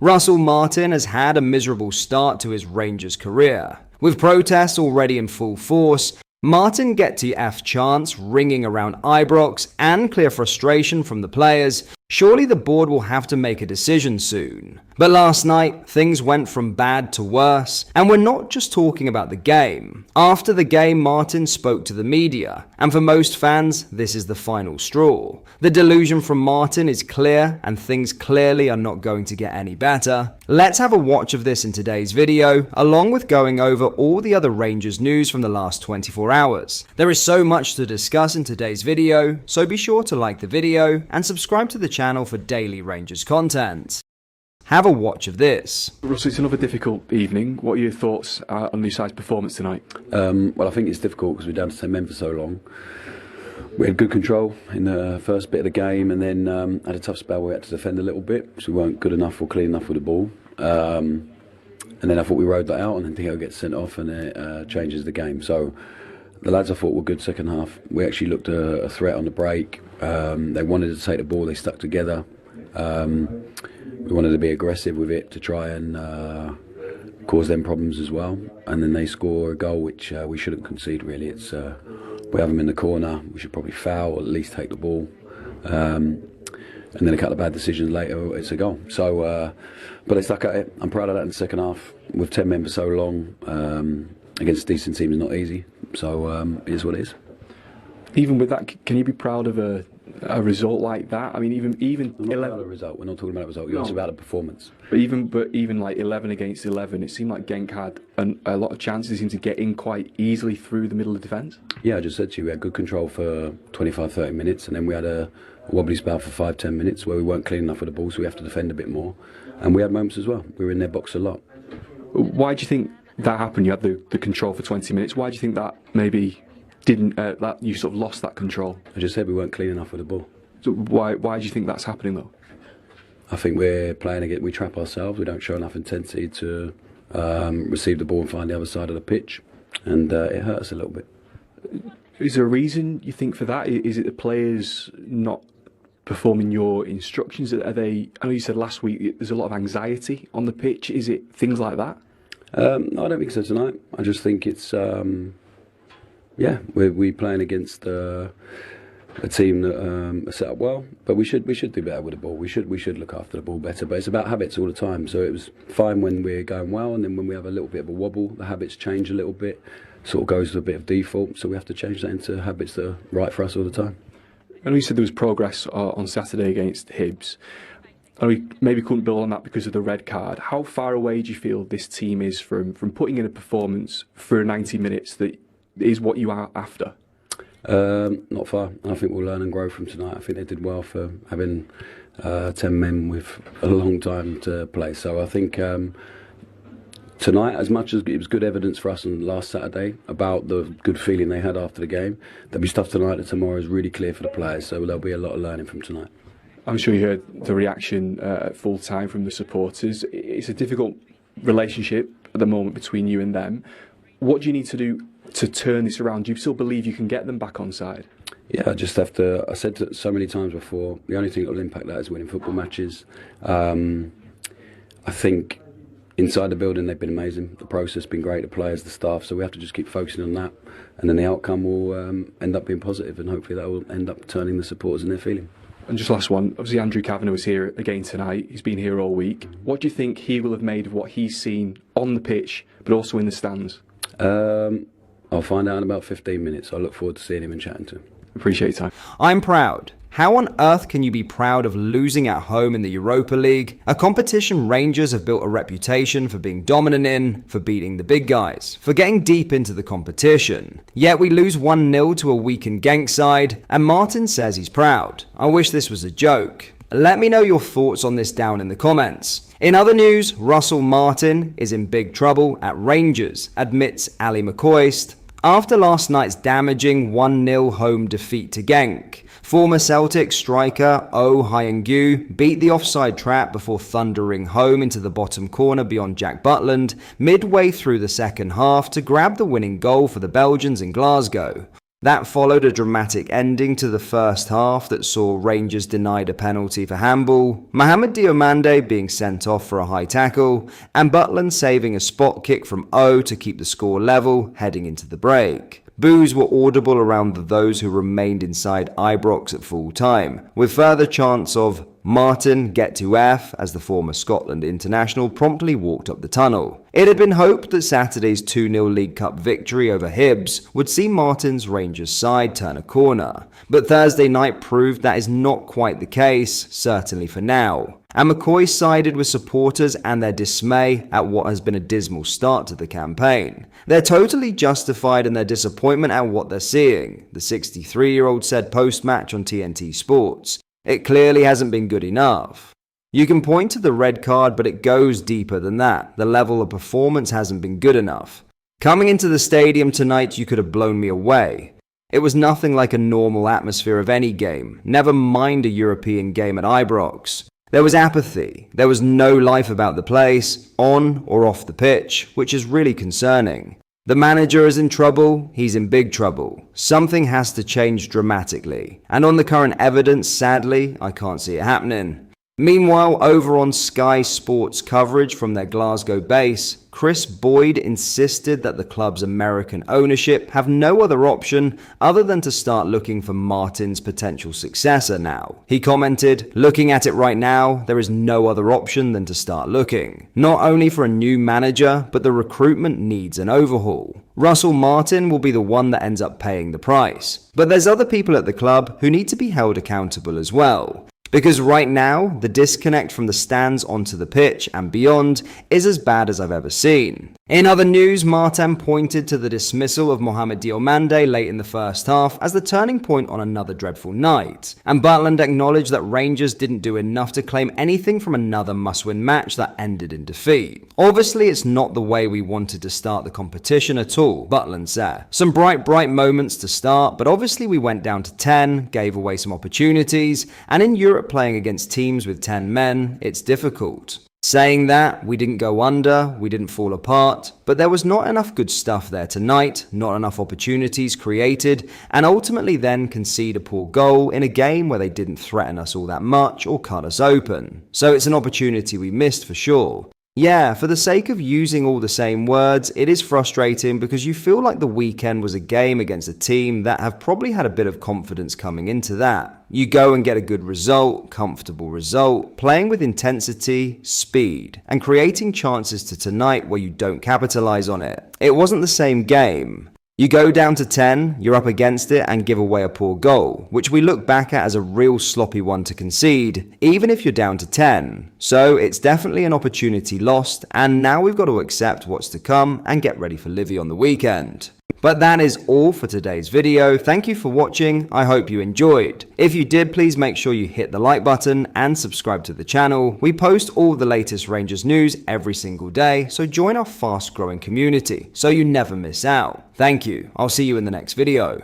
Russell Martin has had a miserable start to his Rangers career. With protests already in full force, Martin get to F chants ringing around Ibrox and clear frustration from the players, surely the board will have to make a decision soon. But last night, things went from bad to worse, and we're not just talking about the game. After the game, Martin spoke to the media, and for most fans, this is the final straw. The delusion from Martin is clear, and things clearly are not going to get any better. Let's have a watch of this in today's video, along with going over all the other Rangers news from the last 24 hours. There is so much to discuss in today's video, so be sure to like the video and subscribe to the channel for daily Rangers content. Have a watch of this. Russell, it's another difficult evening. What are your thoughts on the side's performance tonight? Well, I think it's difficult because we're down to 10 men for so long. We had good control in the first bit of the game, and then had a tough spell where we had to defend a little bit, so we weren't good enough or clean enough with the ball. And then I thought we rode that out, and then Theo gets sent off, and it changes the game. So the lads I thought were good second half. We actually looked a threat on the break. They wanted to take the ball, they stuck together. We wanted to be aggressive with it to try and cause them problems as well. And then they score a goal which we shouldn't concede really. It's we have them in the corner, we should probably foul or at least take the ball. And then a couple of bad decisions later, it's a goal. So, but they stuck at it. I'm proud of that in the second half. With 10 men for so long, against decent teams is not easy. So it is what it is. Even with that, can you be proud of a result like that? I mean, even 11. About a result. We're not talking about a result. You're talking about a performance. But even like 11 against 11, it seemed like Genk had a lot of chances. They seemed to get in quite easily through the middle of the defence. Yeah, I just said to you, we had good control for 25-30 minutes, and then we had a wobbly spell for 5-10 minutes where we weren't clean enough with the ball, so we have to defend a bit more. And we had moments as well. We were in their box a lot. Why do you think that happened? You had the control for 20 minutes. Why do you think that maybe didn't that you sort of lost that control? I just said we weren't clean enough with the ball. So why do you think that's happening though? I think we're playing again. We trap ourselves. We don't show enough intensity to receive the ball and find the other side of the pitch, and it hurt us a little bit. Is there a reason you think for that? Is it the players not performing your instructions? Are they? I know you said last week there's a lot of anxiety on the pitch. Is it things like that? No, I don't think so tonight. I just think it's. Yeah, we're playing against a team that are set up well, but we should do better with the ball. We should look after the ball better. But it's about habits all the time. So it was fine when we're going well, and then when we have a little bit of a wobble, the habits change a little bit. Sort of goes to a bit of default. So we have to change that into habits that are right for us all the time. I know you said there was progress on Saturday against Hibs. I know we maybe couldn't build on that because of the red card. How far away do you feel this team is from putting in a performance for 90 minutes that is what you are after? Not far. I think we'll learn and grow from tonight. I think they did well for having 10 men with a long time to play. So I think tonight, as much as it was good evidence for us on last Saturday about the good feeling they had after the game, there'll be stuff tonight that tomorrow is really clear for the players. So there'll be a lot of learning from tonight. I'm sure you heard the reaction at full time from the supporters. It's a difficult relationship at the moment between you and them. What do you need to do to turn this around? Do you still believe you can get them back on side? Yeah, I just have to. I said it so many times before, the only thing that will impact that is winning football matches. I think inside the building they've been amazing. The process has been great, the players, the staff, so we have to just keep focusing on that, and then the outcome will end up being positive, and hopefully that will end up turning the supporters in their feeling. And just last one, obviously Andrew Kavanagh was here again tonight. He's been here all week. What do you think he will have made of what he's seen on the pitch, but also in the stands? I'll find out in about 15 minutes. I look forward to seeing him and chatting to him. Appreciate your time. I'm proud. How on earth can you be proud of losing at home in the Europa League, a competition Rangers have built a reputation for being dominant in, for beating the big guys, for getting deep into the competition? Yet we lose 1-0 to a weakened Genk side, and Martin says he's proud. I wish this was a joke. Let me know your thoughts on this down in the comments. In other news, Russell Martin is in big trouble at Rangers, admits Ali McCoist, after last night's damaging 1-0 home defeat to Genk. Former Celtic striker Oh Hyun-gyu beat the offside trap before thundering home into the bottom corner beyond Jack Butland midway through the second half to grab the winning goal for the Belgians in Glasgow. That followed a dramatic ending to the first half that saw Rangers denied a penalty for handball, Mohamed Diomande being sent off for a high tackle, and Butland saving a spot kick from O to keep the score level heading into the break. Boos were audible around those who remained inside Ibrox at full time, with further chants of Martin get to F as the former Scotland international promptly walked up the tunnel. It had been hoped that Saturday's 2-0 League Cup victory over Hibs would see Martin's Rangers side turn a corner, but Thursday night proved that is not quite the case, certainly for now. And McCoy sided with supporters and their dismay at what has been a dismal start to the campaign. They're totally justified in their disappointment at what they're seeing, the 63-year-old said post-match on TNT Sports. It clearly hasn't been good enough. You can point to the red card, but it goes deeper than that. The level of performance hasn't been good enough. Coming into the stadium tonight, you could have blown me away. It was nothing like a normal atmosphere of any game, never mind a European game at Ibrox. There was apathy, there was no life about the place, on or off the pitch, which is really concerning. The manager is in trouble, he's in big trouble. Something has to change dramatically, and on the current evidence, sadly, I can't see it happening. Meanwhile, over on Sky Sports coverage from their Glasgow base, Chris Boyd insisted that the club's American ownership have no other option other than to start looking for Martin's potential successor now. He commented, "Looking at it right now, there is no other option than to start looking. Not only for a new manager, but the recruitment needs an overhaul. Russell Martin will be the one that ends up paying the price. But there's other people at the club who need to be held accountable as well. Because right now, the disconnect from the stands onto the pitch and beyond is as bad as I've ever seen." In other news, Martin pointed to the dismissal of Mohamed Diomande late in the first half as the turning point on another dreadful night, and Butland acknowledged that Rangers didn't do enough to claim anything from another must-win match that ended in defeat. "Obviously, it's not the way we wanted to start the competition at all," Butland said. "Some bright moments to start, but obviously we went down to 10, gave away some opportunities, and in Europe playing against teams with 10 men, it's difficult." Saying that, we didn't go under, we didn't fall apart, but there was not enough good stuff there tonight, not enough opportunities created, and ultimately then concede a poor goal in a game where they didn't threaten us all that much or cut us open. So it's an opportunity we missed for sure. Yeah, for the sake of using all the same words, it is frustrating because you feel like the weekend was a game against a team that have probably had a bit of confidence coming into that. You go and get a good result, comfortable result, playing with intensity, speed, and creating chances to tonight where you don't capitalize on it. It wasn't the same game. You go down to 10, you're up against it and give away a poor goal, which we look back at as a real sloppy one to concede, even if you're down to 10. So it's definitely an opportunity lost, and now we've got to accept what's to come and get ready for Livy on the weekend. But that is all for today's video. Thank you for watching. I hope you enjoyed. If you did, please make sure you hit the like button and subscribe to the channel. We post all the latest Rangers news every single day, so join our fast growing community so you never miss out. Thank you. I'll see you in the next video.